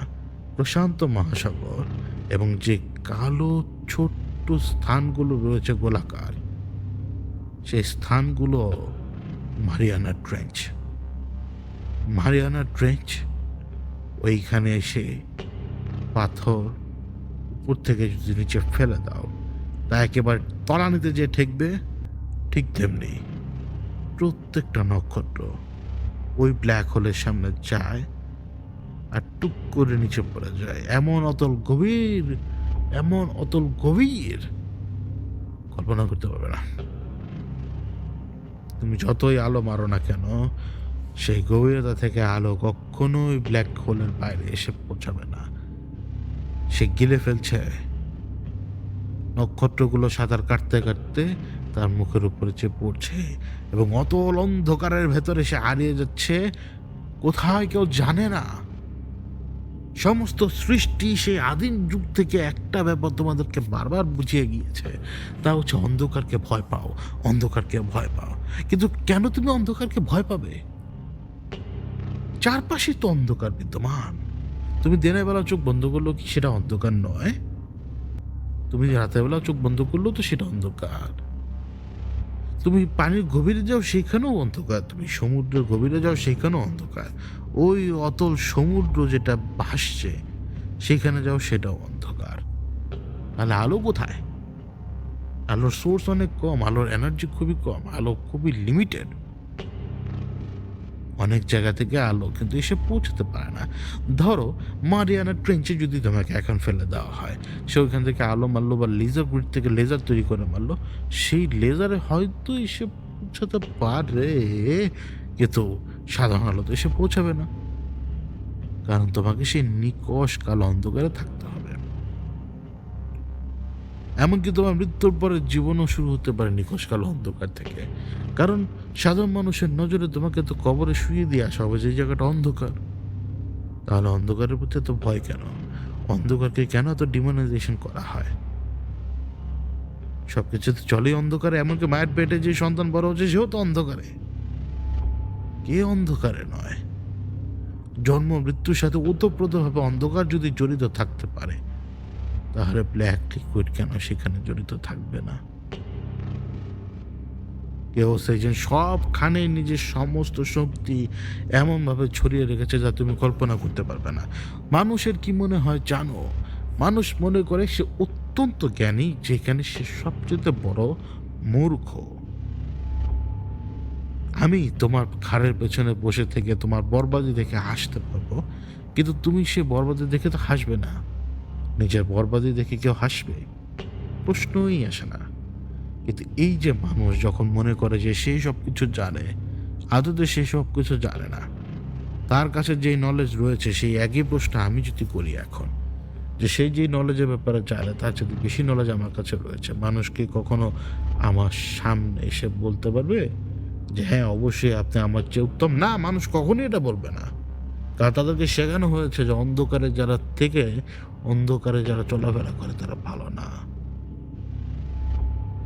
প্রশান্ত মহাসাগর, এবং যে কালো ছোট্ট স্থানগুলো রয়েছে গোলাকার, সেই স্থানগুলো মারিয়ানা ট্রেঞ্চ। মারিয়ানা ট্রেঞ্চ, ওইখানে এসে পাথর উপর থেকে যদি নিচে ফেলে দাও, তা একেবারে তলানিতে যে ঠেকবে, ঠিক তেমনি প্রত্যেকটা নক্ষত্র ওই ব্ল্যাক হোলের সামনে যায় আর টুক করে নিচে পড়ে যায়। এমন অতল গভীর, এমন অতল গভীর, কল্পনা করতে পারবে না। তুমি যতই আলো মারো না কেন, সেই গভীরতা থেকে আলো কখনোই ব্ল্যাক হোলের বাইরে এসে পৌঁছাবে না। সে গিলে ফেলছে নক্ষত্রগুলো, সাঁতার কাটতে কাটতে তার মুখের উপরে চেয়ে পড়ছে, এবং অতল অন্ধকারের ভেতরে সে হারিয়ে যাচ্ছে, কোথায় কেউ জানে না। সমস্ত সৃষ্টি সেই আদিম যুগ থেকে একটা ব্যাপার তোমাদেরকে বারবার বুঝিয়ে গিয়েছে, তা হচ্ছে অন্ধকারকে ভয় পাও, অন্ধকারকে ভয় পাও। কিন্তু কেন তুমি অন্ধকারকে ভয় পাবে? চারপাশে তো অন্ধকার বিদ্যমান। তুমি দিনের বেলা চোখ বন্ধ করলেও কি সেটা অন্ধকার নয়? তুমি রাতের বেলা চোখ বন্ধ করলেও তো সেটা অন্ধকার। তুমি পানির গভীরে যাও সেখানেও অন্ধকার, তুমি সমুদ্রের গভীরে যাও সেখানেও অন্ধকার। ওই অতল সমুদ্র যেটা ভাসছে সেখানে যাও সেটাও অন্ধকার। তাহলে আলো কোথায়? আলোর সোর্স অনেক কম, আলোর এনার্জি খুবই কম, আলো খুবই লিমিটেড। অনেক জায়গা থেকে আলো কিন্তু এসে পৌঁছতে পারে না। ধরো মারিয়ানা ট্রেঞ্চে যদি তোমাকে এখন ফেলে দেওয়া হয়, সে ওইখান থেকে আলো মারলো বা লেজার গ্রিড থেকে লেজার তৈরি করে মারলো, সেই লেজারে হয়তো এসে পৌঁছাতে পারে, কিন্তু সাধারণ আলো তো এসে পৌঁছাবে না, কারণ তোমাকে সেই নিকষ কালো অন্ধকারে থাকতে হবে। এমনকি তোমার মৃত্যুর পরে জীবনও শুরু হতে পারে নিকষ কালো অন্ধকার থেকে, কারণ সাধারণ মানুষের নজরে তোমাকে তো কবরে শুয়ে দিয়ে আসা হবে যে এই জায়গাটা অন্ধকার। তাহলে অন্ধকারের প্রতি এত ভয় কেন? অন্ধকারকে কেন এত ডিমোনাইজেশন করা হয়? সবকিছু তো চলেই অন্ধকারে, এমনকি মায়ের পেটে যে সন্তান বড় হচ্ছে সেও তো অন্ধকারে। কে অন্ধকারে নয়? জন্ম মৃত্যুর সাথে ওতপ্রোতভাবে অন্ধকার যদি জড়িত থাকতে পারে, তাহলে ব্ল্যাক লিকুইড কেন সেখানে জড়িত থাকবে না? কেউ সেজন সবখানে নিজের সমস্ত শক্তি এমনভাবে ছড়িয়ে রেখেছে যা তুমি কল্পনা করতে পারবে না। মানুষের কি মনে হয় জানো? মানুষ মনে করে সে অত্যন্ত জ্ঞানী, যেখানে সে সবচেয়ে বড় মূর্খ। আমি তোমার ঘাড়ের পেছনে বসে থেকে তোমার বরবাদি দেখে হাসতে পারবো, কিন্তু তুমি সে বরবাদি দেখে তো হাসবে না। নিজের বরবাদি দেখে কেউ হাসবে? প্রশ্নই আসে না। কিন্তু এই যে মানুষ যখন মনে করে যে সে সব কিছু জানে, আদতে সে সব কিছু জানে না। তার কাছে যেই নলেজ রয়েছে সেই একই প্রশ্ন আমি যদি করি এখন, যে সেই যেই নলেজের ব্যাপারে জানে তার যদি বেশি নলেজ আমার কাছে রয়েছে, মানুষ কি কখনো আমার সামনে এসে বলতে পারবে যে হ্যাঁ অবশ্যই আপনি আমার চেয়ে উত্তম? না, মানুষ কখনোই এটা বলবে না, কারণ তাদেরকে শেখানো হয়েছে যে অন্ধকারে যারা থেকে অন্ধকারে যারা চলাফেরা করে তারা ভালো না।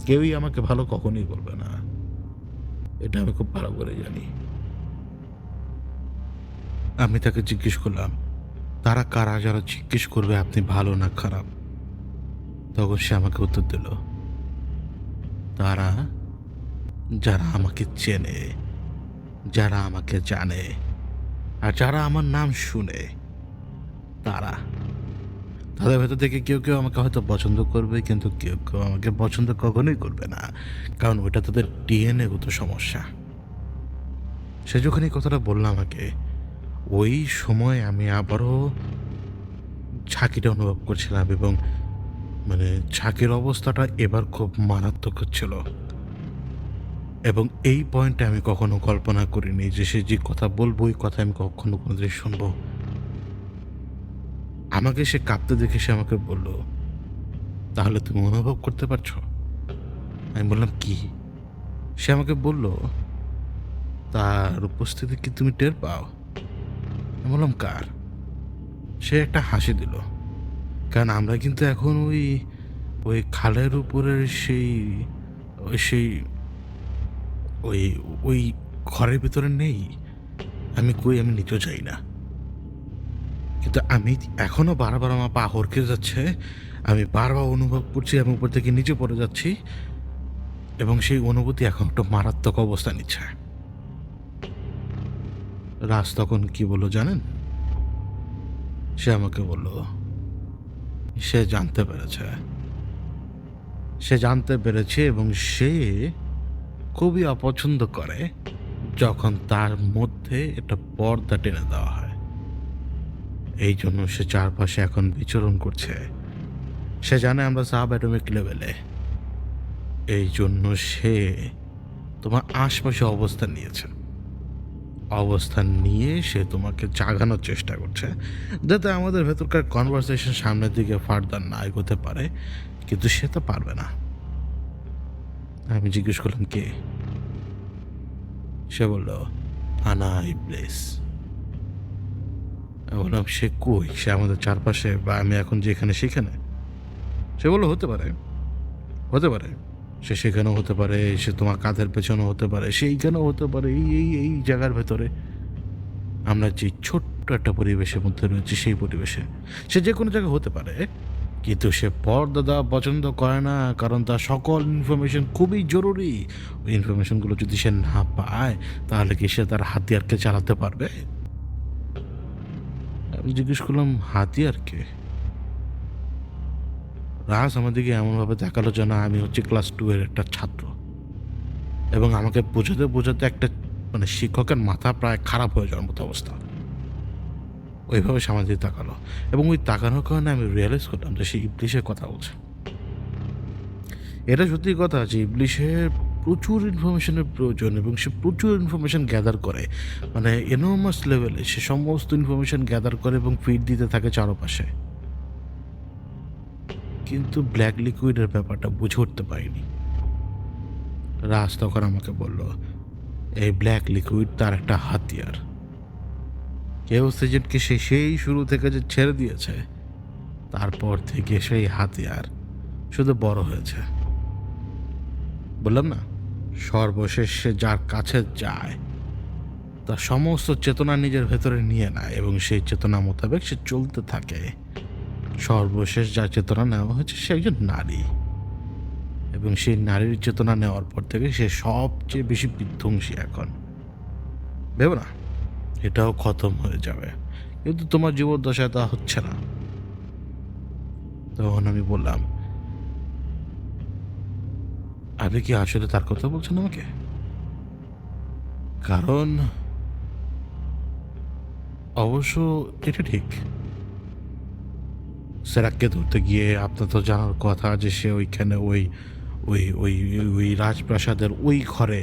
কেউই আমাকে ভালো কখনোই বলবে না, এটা আমি খুব ভালো করে জানি। আমি তাকে জিজ্ঞেস করলাম, তারা কারা যারা জিজ্ঞেস করবে আপনি ভালো না খারাপ? তখন সে আমাকে উত্তর দিল, তারা যারা আমাকে চেনে, যারা আমাকে জানে, আর যারা আমার নাম শুনে, তারা। তাদের ভেতর থেকে কেউ কেউ আমাকে হয়তো পছন্দ করবে, কিন্তু কেউ কেউ আমাকে পছন্দ কখনোই করবে না, কারণ ওইটা তাদের ডিএনএগত সমস্যা। সে যখন এই কথাটা বললো আমাকে, ওই সময় আমি আবারও ঝাঁকিটা অনুভব করছিলাম, এবং মানে ঝাঁকির অবস্থাটা এবার খুব মারাত্মক হচ্ছিল। এবং এই পয়েন্টে আমি কখনো কল্পনা করিনি যে সে যে কথা বলবো ওই কথা আমি কখনো কোনোদিন শুনবো। আমাকে সে কাঁপতে দেখে সে আমাকে বলল, তাহলে তুমি অনুভব করতে পারছো? আমি বললাম কি? সে আমাকে বলল, তার উপস্থিতি কি তুমি টের পাও? আমি বললাম কার? সে একটা হাসি দিল, কারণ আমরা কিন্তু এখন ওই ওই খালের উপরের সেই ওই সেই ওই ওই ঘরের ভিতরে নেই। আমি কই, আমি নিতেও চাই না, কিন্তু আমি এখনো বারবার আমার পা হড়কে যাচ্ছে। আমি বারবার অনুভব করছি আমি উপর থেকে নিচে পড়ে যাচ্ছি, এবং সেই অনুভূতি এখন একটা মারাত্মক অবস্থা নিচ্ছে। রাজ তখন কি বললো জানেন? সে আমাকে বলল, সে জানতে পেরেছে, সে জানতে পেরেছে এবং সে খুবই অপছন্দ করে যখন তার মধ্যে একটা পর্দা টেনে দেওয়া হয়। এই জন্য সে চারপাশে এখন বিচরণ করছে। সে জানে আমরা সাব অ্যাটমিক লেভেলে, এই জন্য সে তোমার আশপাশে অবস্থান নিয়েছে। অবস্থান নিয়ে সে তোমাকে জাগানোর চেষ্টা করছে, যাতে আমাদের ভেতরকার কনভারসেশন সামনের দিকে ফার্দার না এগোতে পারে, কিন্তু সে তো পারবে না। আমি জিজ্ঞেস করলাম কে? সে বলল, আনা ইবলিস। আমি বললাম সে কই? সে আমাদের চারপাশে বা আমি এখন যেখানে সেখানে? সে বললো হতে পারে, হতে পারে, সে সেখানেও হতে পারে, সে তোমার কাঁধের পেছনেও হতে পারে, সে এইখানেও হতে পারে, এই এই এই জায়গার ভেতরে। আমরা যে ছোট্ট একটা পরিবেশের মধ্যে রয়েছি সেই পরিবেশে। সে যে কোনো জায়গায় হতে পারে, কিন্তু সে পর্দা দেওয়া পছন্দ করে না, কারণ তার সকল ইনফরমেশন খুবই জরুরি। ওই ইনফরমেশনগুলো যদি সে না পায়, তাহলে কি সে তার হাতিয়ারকে চালাতে পারবে? আমি জিজ্ঞেস করলাম, হাতিয়ারকে? রাজ আমার দিকে এমনভাবে তাকালো যেন আমি হচ্ছে ক্লাস 2 এর একটা ছাত্র, এবং আমাকে বোঝাতে বোঝাতে একটা মানে শিক্ষকের মাথা প্রায় খারাপ হয়ে যাওয়ার মতো অবস্থা। ওইভাবে সে আমার দিকে তাকালো, এবং ওই তাকানোর কারণে আমি রিয়েলাইজ করলাম যে সে ইবলিশের কথা বলছে। এটা সত্যি কথা যে ইবলিশের প্রচুর ইনফরমেশনের প্রয়োজন, এবং সে প্রচুর ইনফরমেশন গ্যাদার করে, মানে এনর্মাস লেভেলে সে সমস্ত ইনফরমেশন গ্যাদার করে এবং ফিড দিতে থাকে চারপাশে। কিন্তু ব্ল্যাক লিকুইডের ব্যাপারটা বুঝে উঠতে পারিনি। রাজ তখন আমাকে বলল, এই ব্ল্যাক লিকুইড তার একটা হাতিয়ার। কেওস এজেন্টকে সে সেই শুরু থেকে যে ছেড়ে দিয়েছে, তারপর থেকে সেই হাতিয়ার শুধু বড় হয়েছে। বললাম না, সর্বশেষ সে যার কাছে যায় তার সমস্ত চেতনা নিজের ভেতরে নিয়ে নেয়, এবং সেই চেতনা মোতাবেক সে চলতে থাকে। সর্বশেষ যার চেতনা নেওয়া হয়েছে সে একজন নারী, এবং সেই নারীর চেতনা নেওয়ার পর থেকে সে সবচেয়ে বেশি বিধ্বংসী এখন। ভেবো না এটাও খতম হয়ে যাবে, কিন্তু তোমার জীবদ্দশায় তা হচ্ছে না। তখন আমি বললাম, আপনি কি আসলে তার কথা বলছেন আমাকে? কারণ অবশ্য এটা ঠিক, সেরাককে ধরতে গিয়ে আপনার তো জানার কথা যে সে ওইখানে ওই ওই ওই ওই রাজপ্রাসাদের ওই ঘরে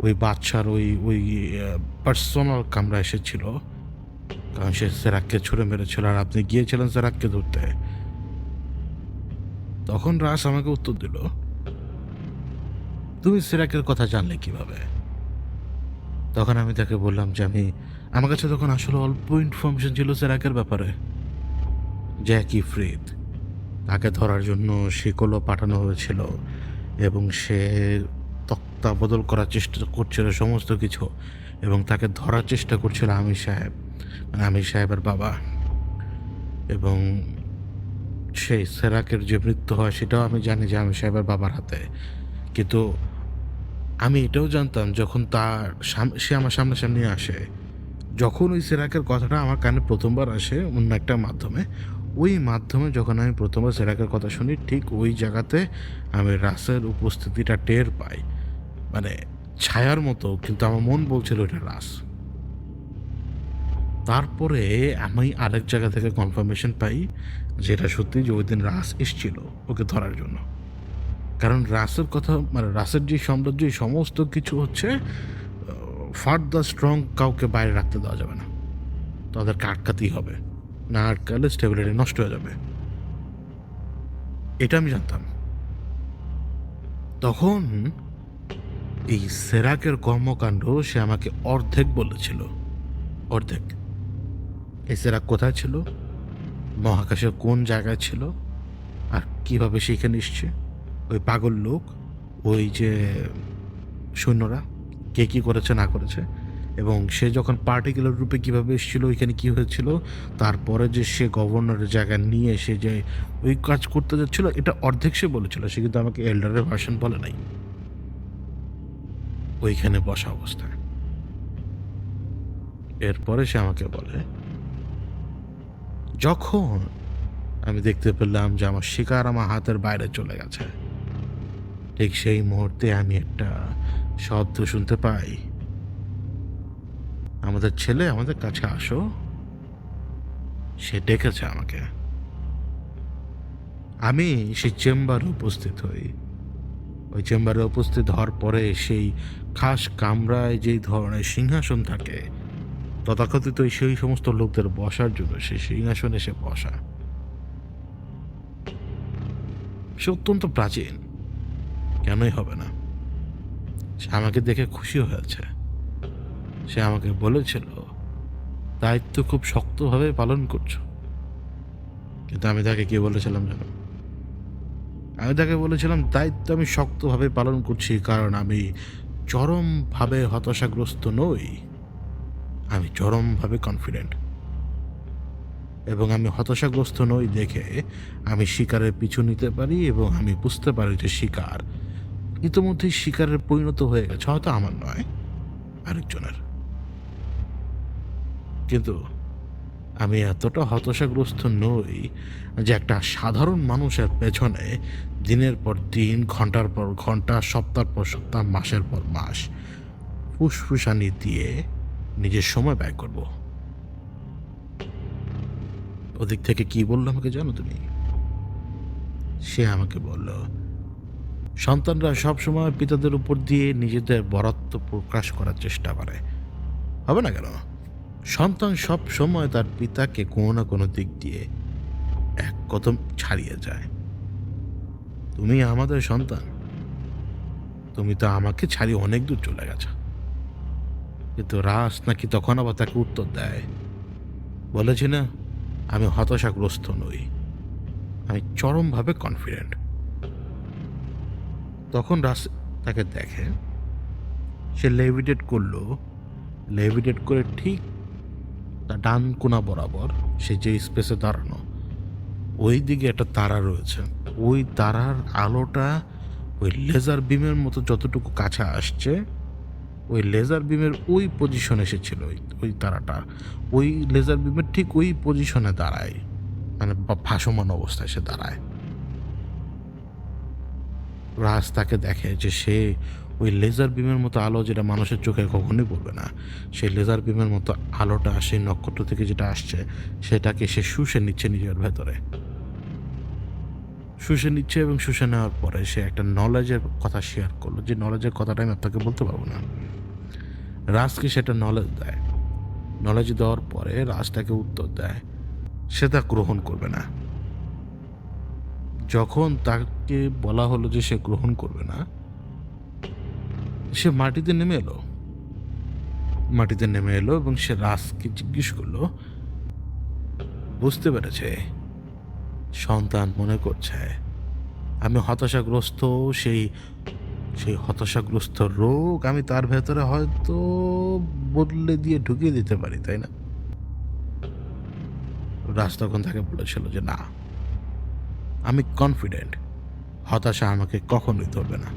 ওই বাচ্চার ওই ওই পার্সোনাল কামরা এসেছিল, কারণ সে সেরাককে ছুঁড়ে মেরেছিল আর আপনি গিয়েছিলেন সেরাককে ধরতে। তখন রাস আমাকে উত্তর দিল, তুমি সেরাকের কথা জানলে কিভাবে? তখন আমি তাকে বললাম যে আমার কাছে তখন আসলে অল্প ইনফরমেশন ছিল সেরাকের ব্যাপারে। জ্যাকি ফ্রিদ, তাকে ধরার জন্য শিকলও পাঠানো হয়েছিল, এবং সে তক্তা বদল করার চেষ্টা করছিল সমস্ত কিছু, এবং তাকে ধরার চেষ্টা করছিল আমির সাহেব, মানে আমির সাহেবের বাবা। এবং সেই সেরাকের যে মৃত্যু হয় সেটাও আমি জানি যে আমির সাহেবের বাবার হাতে। কিন্তু আমি এটাও জানতাম যখন সে আমার সামনাসামনি আসে, যখন ওই সেরাকের কথাটা আমার কানে প্রথমবার আসে অন্য একটা মাধ্যমে, ওই মাধ্যমে যখন আমি প্রথমবার সেরাকের কথা শুনি, ঠিক ওই জায়গাতে আমি রাসের উপস্থিতিটা টের পাই, মানে ছায়ার মতো, কিন্তু আমার মন বলছিল এটা রাস। তারপরে আমি আরেক জায়গা থেকে কনফার্মেশন পাই যেটা সত্যি, যে ওই দিন রাস এসছিল ওকে ধরার জন্য। কারণ রাসের কথা, মানে রাসের যে সাম্রাজ্য, সমস্ত কিছু হচ্ছে ফার্দার স্ট্রং, কাউকে বাইরে রাখতে দেওয়া যাবে না, তাদেরকে আটকাতেই হবে, না আটকালে স্টেবিলিটি নষ্ট হয়ে যাবে। এটা আমি জানতাম। তখন এই সেরাকের কর্মকাণ্ড সে আমাকে অর্ধেক বলেছিল, অর্ধেক। এই সেরাক কোথায় ছিল, মহাকাশের কোন জায়গায় ছিল, আর কিভাবে সেখানে এসছে, ওই পাগল লোক, ওই যে সৈন্যরা কে কী করেছে না করেছে, এবং সে যখন পার্টিকুলার রূপে কীভাবে এসেছিলো, ওইখানে কী হয়েছিল, তারপরে যে সে গভর্নরের জায়গায় নিয়ে সে যে ওই কাজ করতে যাচ্ছিলো, এটা অর্ধেক সে বলেছিল। সে কিন্তু আমাকে এল্ডারের ভার্সন বলে নাই ওইখানে বসা অবস্থায়। এরপরে সে আমাকে বলে, যখন আমি দেখতে পেলাম যে আমার শিকার আমার হাতের বাইরে চলে গেছে, ঠিক সেই মুহূর্তে আমি একটা শব্দ শুনতে পাই, আমাদের ছেলে, আমাদের কাছে আসো। সে ডেকেছে আমাকে। আমি সেই চেম্বারে উপস্থিত হই। ওই চেম্বারে উপস্থিত হওয়ার পরে সেই খাস কামরায় যেই ধরনের সিংহাসন থাকে, তথাকথিত সেই সমস্ত লোকদের বসার জন্য সেই সিংহাসনে সে বসা। সে অত্যন্ত প্রাচীন, কেনই হবে না। সে আমাকে দেখে খুশি হয়েছে। সে আমাকে বলেছিল, দায়িত্ব খুব শক্তভাবে পালন করছো। কিন্তু আমি তাকে কি বলেছিলাম জানো? আমি তাকে বলেছিলাম, দায়িত্ব আমি শক্তভাবে পালন করছি কারণ আমি চরমভাবে হতাশাগ্রস্ত নই, আমি চরমভাবে কনফিডেন্ট, এবং আমি হতাশাগ্রস্ত নই দেখে আমি শিকারের পিছু নিতে পারি, এবং আমি বুঝতে পারি যে শিকার ইতোমধ্যেই শিকারের পরিণত হয়ে গেছে, হয়তো আমার নয়, আরেকজনের। কিন্তু আমি এতটা হতাশাগ্রস্ত নই যে একটা সাধারণ মানুষের পেছনে দিনের পর দিন, ঘন্টার পর ঘন্টা, সপ্তাহ পর সপ্তাহ, মাসের পর মাস ফুসফুসানি দিয়ে নিজের সময় ব্যয় করব। ওদিক থেকে কি বললো আমাকে জানো তুমি? সে আমাকে বলল, সন্তানরা সবসময় পিতাদের উপর দিয়ে নিজেদের বরাত্ম প্রকাশ করার চেষ্টা করে। হবে না কেন? সন্তান সব সময় তার পিতাকে কোনো না কোনো দিক দিয়ে এক কদম ছাড়িয়ে যায়। তুমি আমাদের সন্তান, তুমি তো আমাকে ছাড়িয়ে অনেক দূর চলে গেছ। কিন্তু রাস নাকি তখন আবার তাকে উত্তর দেয়, বলেছি না আমি হতাশাগ্রস্ত নই, আমি চরমভাবে কনফিডেন্ট। তখন রাস তাকে দেখে, সে লেভিটেট করলো, লেভিটেট করে ঠিক তার ডান কোনা বরাবর সে যে স্পেসে দাঁড়ানো, ওই দিকে একটা তারা রয়েছে। ওই তারার আলোটা ওই লেজার বিমের মতো যতটুকু কাছে আসছে, ওই লেজার বিমের ওই পজিশনে এসেছিল। ওই তারাটা ওই লেজার বিমের ঠিক ওই পজিশনে দাঁড়ায়, মানে ভাসমান অবস্থায় সে দাঁড়ায়। রাজ তাকে দেখে যে সে ওই লেজার বিমের মতো আলো, যেটা মানুষের চোখে কখনোই পড়বে না, সেই লেজার বিমের মতো আলোটা সেই নক্ষত্র থেকে যেটা আসছে সেটাকে সে শুষে নিচ্ছে নিজের ভেতরে, শুষে নিচ্ছে। এবং শুষে নেওয়ার পরে সে একটা নলেজের কথা শেয়ার করলো, যে নলেজের কথাটা আমি আপনাকে বলতে পারবো না। রাজকে সেটা নলেজ দেয়। নলেজ দেওয়ার পরে রাজ তাকে উত্তর দেয় সে তা গ্রহণ করবে না। যখন তাকে বলা হলো যে সে গ্রহণ করবে না, সে মাটিতে নেমে এলো। মাটিতে নেমে এলো এবং সে রাজকে জিজ্ঞেস করলো, বুঝতে পেরেছে সন্তান মনে করছে আমি হতাশাগ্রস্ত, সেই সেই হতাশাগ্রস্ত রোগ আমি তার ভেতরে হয়তো বদলে দিয়ে ঢুকিয়ে দিতে পারি, তাই না? রাজ তখন তাকে বলেছিল যে না, আমি কনফিডেন্ট, হতাশা আমাকে কখনোই ধরবে না।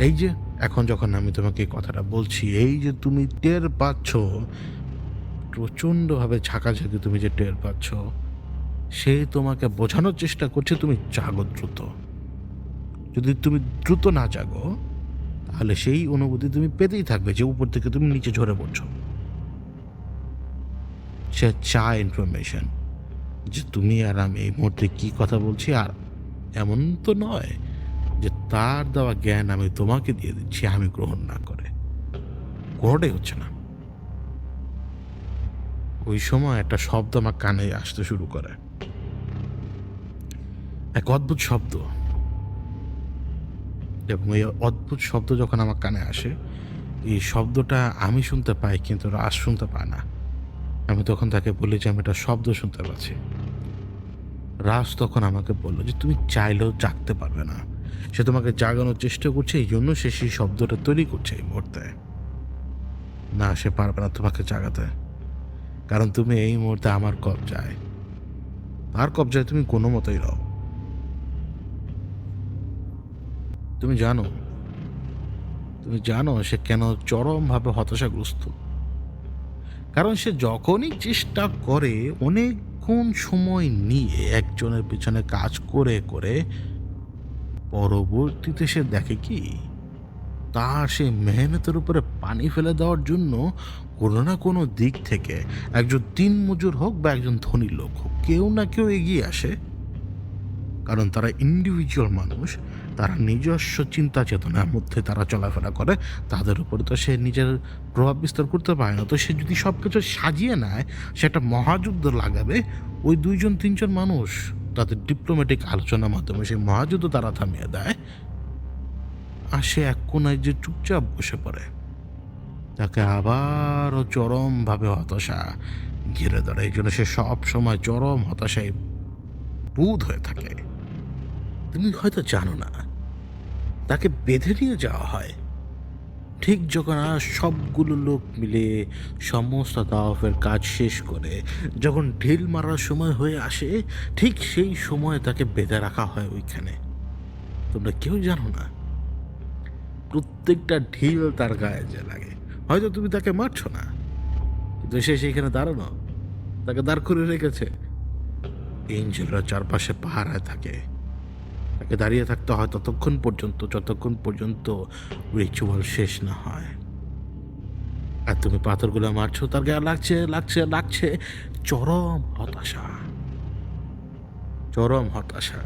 এই যে এখন যখন আমি তোমাকে এই কথাটা বলছি, এই যে তুমি টের পাচ্ছ, প্রচণ্ডভাবে ঝাঁকাঝাঁকি তুমি যে টের পাচ্ছ, সে তোমাকে বোঝানোর চেষ্টা করছে তুমি জাগো দ্রুত। যদি তুমি দ্রুত না জাগো তাহলে সেই অনুভূতি তুমি পেতেই থাকবে যে উপর থেকে তুমি নিচে ঝরে পড়ছো। সে চায় ইনফরমেশন, যে তুমি আর আমি এই মুহূর্তে কি কথা বলছি। আর এমন তো নয় যে তার দেওয়া জ্ঞান আমি তোমাকে দিয়ে দিচ্ছি আমি গ্রহণ না করে, কোনোটাই হচ্ছে না। ওই সময় একটা শব্দ আমার কানে আসতে শুরু করে, এক অদ্ভুত শব্দ। এবং এই অদ্ভুত শব্দ যখন আমার কানে আসে, এই শব্দটা আমি শুনতে পাই কিন্তু রাজ শুনতে পায় না। আমি তখন তাকে বলি যে আমি একটা শব্দ শুনতে পাচ্ছি। রাজ তখন আমাকে বললো যে তুমি চাইলেও জাগতে পারবে না, সে তোমাকে জাগানোর চেষ্টা করছে, এই জন্য সে সেই শব্দটা তৈরি করছে এই মুহূর্তে। না, সে পারবে না তোমাকে জাগাতে, কারণ তুমি এই মুহূর্তে আমার কবজায়, তার কবজায় তুমি কোনো মতোই রও। তুমি জানো সে কেন চরমভাবে হতাশাগ্রস্ত? কারণ সে যখনই চেষ্টা করে অনেকক্ষণ সময় নিয়ে একজনের পিছনে কাজ করে করে, পরবর্তীতে সে দেখে কি তার সেই মেহনতের উপরে পানি ফেলে দেওয়ার জন্য কোনো না কোনো দিক থেকে একজন দিনমজুর হোক বা একজন ধনী লোক হোক, কেউ না কেউ এগিয়ে আসে। কারণ তারা ইন্ডিভিজুয়াল মানুষ, তারা নিজস্ব চিন্তা চেতনার মধ্যে তারা চলাফেরা করে, তাদের উপরে তো সে নিজের প্রভাব বিস্তার করতে পারে না। তো সে যদি সব কিছু সাজিয়ে নেয়, সে একটা মহাযুদ্ধ লাগাবে, ওই 2-3জন মানুষ তাদের ডিপ্লোম্যাটিক আলোচনার মাধ্যমে সেই মহাযুদ্ধ তারা থামিয়ে দেয়, আর সে এক কোনায় যে চুপচাপ বসে পড়ে, তাকে আবারও চরমভাবে হতাশা ঘিরে ধরে। এই জন্য সে সব সময় চরম হতাশায় বুঁদ হয়ে থাকে। তুমি হয়তো জানো না, তাকে বেঁধে নিয়ে যাওয়া হয় ঠিক যখন সবগুলো লোক মিলে সমস্ত তাওয়াফের কাজ শেষ করে যখন ঢিল মারার সময় হয়ে আসে, ঠিক সেই সময় তাকে বেঁধে রাখা হয় ওইখানে। তোমরা কেউ জানো না প্রত্যেকটা ঢিল তার গায়ে যে লাগে। হয়তো তুমি তাকে মারছো না, কিন্তু সে সেইখানে দাঁড়ানো, তাকে দাঁড় করে রেখেছে। এঞ্জেলরা চারপাশে পাহারায় থাকে, তাকে দাঁড়িয়ে থাকতে হয় ততক্ষণ পর্যন্ত যতক্ষণ পর্যন্ত রিচুয়াল শেষ না হয়। আর তুমি পাথরগুলো মারছো, তার গায়ে লাগছে লাগছে লাগছে। চরম হতাশা, চরম হতাশা।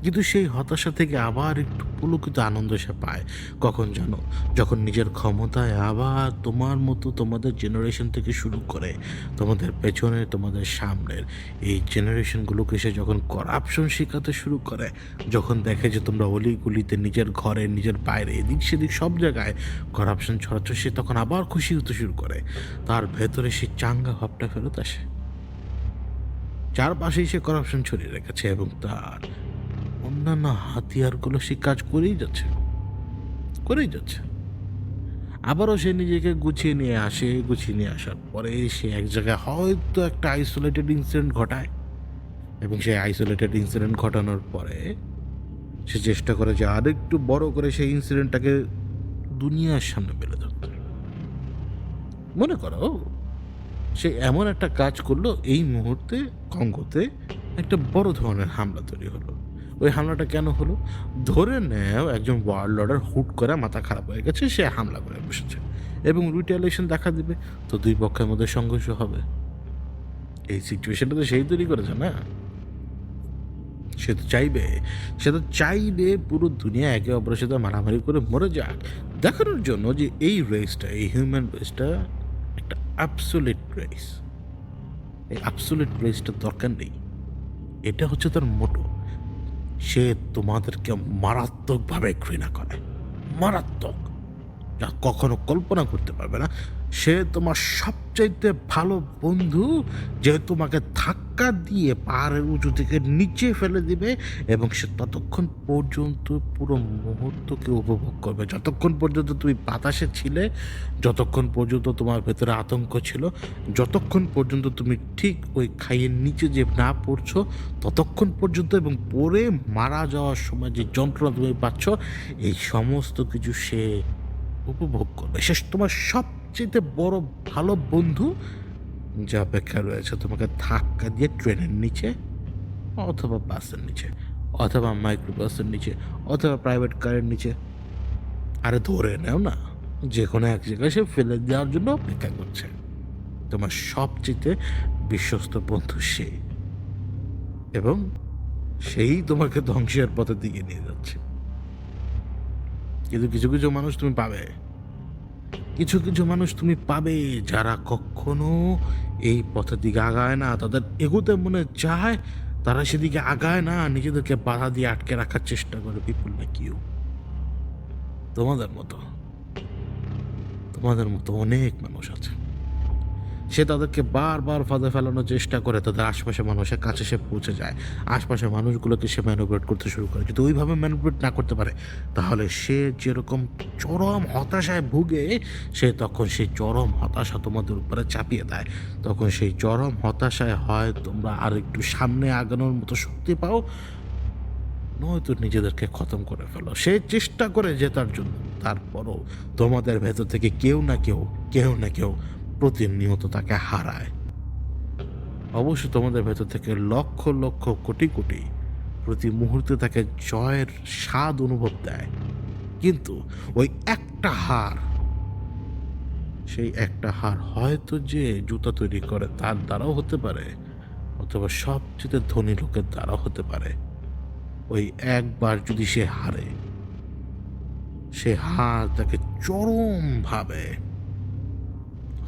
কিন্তু সেই হতাশা থেকে আবার একটু পুলকিত আনন্দ সে পায়। কখন জানো? যখন নিজের ক্ষমতায় আবার তোমার মতো তোমাদের জেনারেশন থেকে শুরু করে তোমাদের পেছনে তোমাদের সামনের এই জেনারেশনগুলোকে সে যখন করাপশন শেখাতে শুরু করে, যখন দেখে যে তোমরা অলিগুলিতে নিজের ঘরে নিজের বাইরে এদিক সেদিক সব জায়গায় করাপশন ছড়াচ্ছ, সে তখন আবার খুশি হতে শুরু করে। তার ভেতরে সেই চাঙ্গা ভাবটা ফেরত আসে। চারপাশেই সে করাপশন ছড়িয়ে রেখেছে এবং তার অন্যান্য হাতিয়ারগুলো সে কাজ করেই যাচ্ছে, করেই যাচ্ছে। আবারও সে নিজেকে গুছিয়ে নিয়ে আসে, গুছিয়ে নিয়ে আসার পরে সে এক জায়গায় হয়তো একটা আইসোলেটেড ইনসিডেন্ট ঘটায়, এবং সেই আইসোলেটেড ইনসিডেন্ট ঘটানোর পরে সে চেষ্টা করে যে আরেকটু বড় করে সেই ইনসিডেন্টটাকে দুনিয়ার সামনে মেলে ধরতে। মনে করো সে এমন একটা কাজ করলো, এই মুহূর্তে কঙ্গোতে একটা বড় ধরনের হামলা তৈরি হলো। ওই হামলাটা কেন হলো? ধরে নেও একজন ওয়ার্ল্ড লর্ডার হুট করে মাথা খারাপ হয়ে গেছে, সে হামলা করে বসেছে এবং রিটেলিয়েশন দেখা দিবে, তো দুই পক্ষের মধ্যে সংঘর্ষ হবে। এই সিচুয়েশনটা তো সেই তৈরি করেছে না। সে তো চাইবে পুরো দুনিয়া একে অপরের সাথে মারামারি করে মরে যাক, দেখানোর জন্য যে এই রেসটা, এই হিউম্যান রেসটা একটা অ্যাবসোলিউট রেস। এই অ্যাবসোলিউট রেসটার দরকার নেই, এটা হচ্ছে তার মোটো। সে তোমাদেরকে মারাত্মকভাবে ঘৃণা করে, মারাত্মক, যা কখনো কল্পনা করতে পারবে না। সে তোমার সবচাইতে ভালো বন্ধু, যে তোমাকে ধাক্কা দিয়ে পাহাড়ের উঁচু থেকে নিচে ফেলে দিবে, এবং সে ততক্ষণ পর্যন্ত পুরো মুহূর্তকে উপভোগ করবে, যতক্ষণ পর্যন্ত তুমি বাতাসে ছিলে, যতক্ষণ পর্যন্ত তোমার ভেতরে আতঙ্ক ছিল, যতক্ষণ পর্যন্ত তুমি ঠিক ওই খাইয়ের নিচে যে না পড়ছো ততক্ষণ পর্যন্ত, এবং পড়ে মারা যাওয়ার সময় যে যন্ত্রণা তুমি পাচ্ছ, এই সমস্ত কিছু সে উপভোগ করবে। শেষ তোমার সবচেয়ে বড় ভালো বন্ধু যা অপেক্ষা রয়েছে তোমাকে ধাক্কা দিয়ে ট্রেনের নিচে, অথবা বাসের নিচে, অথবা মাইক্রোবাসের নিচে, অথবা প্রাইভেট কারের নিচে, আরে ধরে নেও না, যে কোনো এক জায়গায় সে ফেলে দেওয়ার জন্য অপেক্ষা করছে। তোমার সবচেয়ে বিশ্বস্ত বন্ধু সে, এবং সেই তোমাকে ধ্বংসের পথের দিকে নিয়ে যাচ্ছে। কিন্তু কিছু কিছু মানুষ তুমি পাবে, কিছু কিছু মানুষ তুমি পাবে যারা কখনো এই পথের দিকে আগায় না। তাদের এগোতে মনে চায়, তারা সেদিকে আগায় না, নিজেদেরকে বাধা দিয়ে আটকে রাখার চেষ্টা করে। পিপুল লাইক ইউ, তোমাদের মতো, তোমাদের মতো অনেক মানুষ আছে। সে তাদেরকে বারবার ফাঁদে ফেলানোর চেষ্টা করে, তাদের আশপাশে মানুষের কাছে সে পৌঁছে যায়, আশপাশের মানুষগুলোকে সে ম্যানুপুলেট করতে শুরু করে। যদি ওইভাবে ম্যানুপুলেট না করতে পারে, তাহলে সে যেরকম চরম হতাশায় ভুগে, সে তখন সেই চরম হতাশা তোমাদের উপরে চাপিয়ে দেয়। তখন সেই চরম হতাশায় হয় তোমরা আর একটু সামনে আগানোর মতো শক্তি পাও, নয়তো নিজেদেরকে খতম করে ফেলো। সে চেষ্টা করে জেতার জন্য, তারপরও তোমাদের ভেতর থেকে কেউ না কেউ প্রতিনিয়ত তাকে হারায়। অবশ্য তোমাদের ভেতর থেকে লক্ষ লক্ষ কোটি কোটি প্রতি মুহূর্তে তাকে জয়ের স্বাদ অনুভব দেয়। কিন্তু ওই একটা হার, সেই একটা হার হয়তো যে জুতা তৈরি করে তার দ্বারাও হতে পারে, অথবা সবচেয়ে ধনী লোকের দ্বারাও হতে পারে। ওই একবার যদি সে হারে, সে হার তাকে চরমভাবে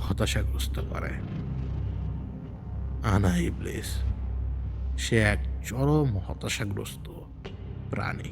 হতাশাগ্রস্ত করে। আনা ইবলিস, সে এক চরম হতাশাগ্রস্ত প্রাণী।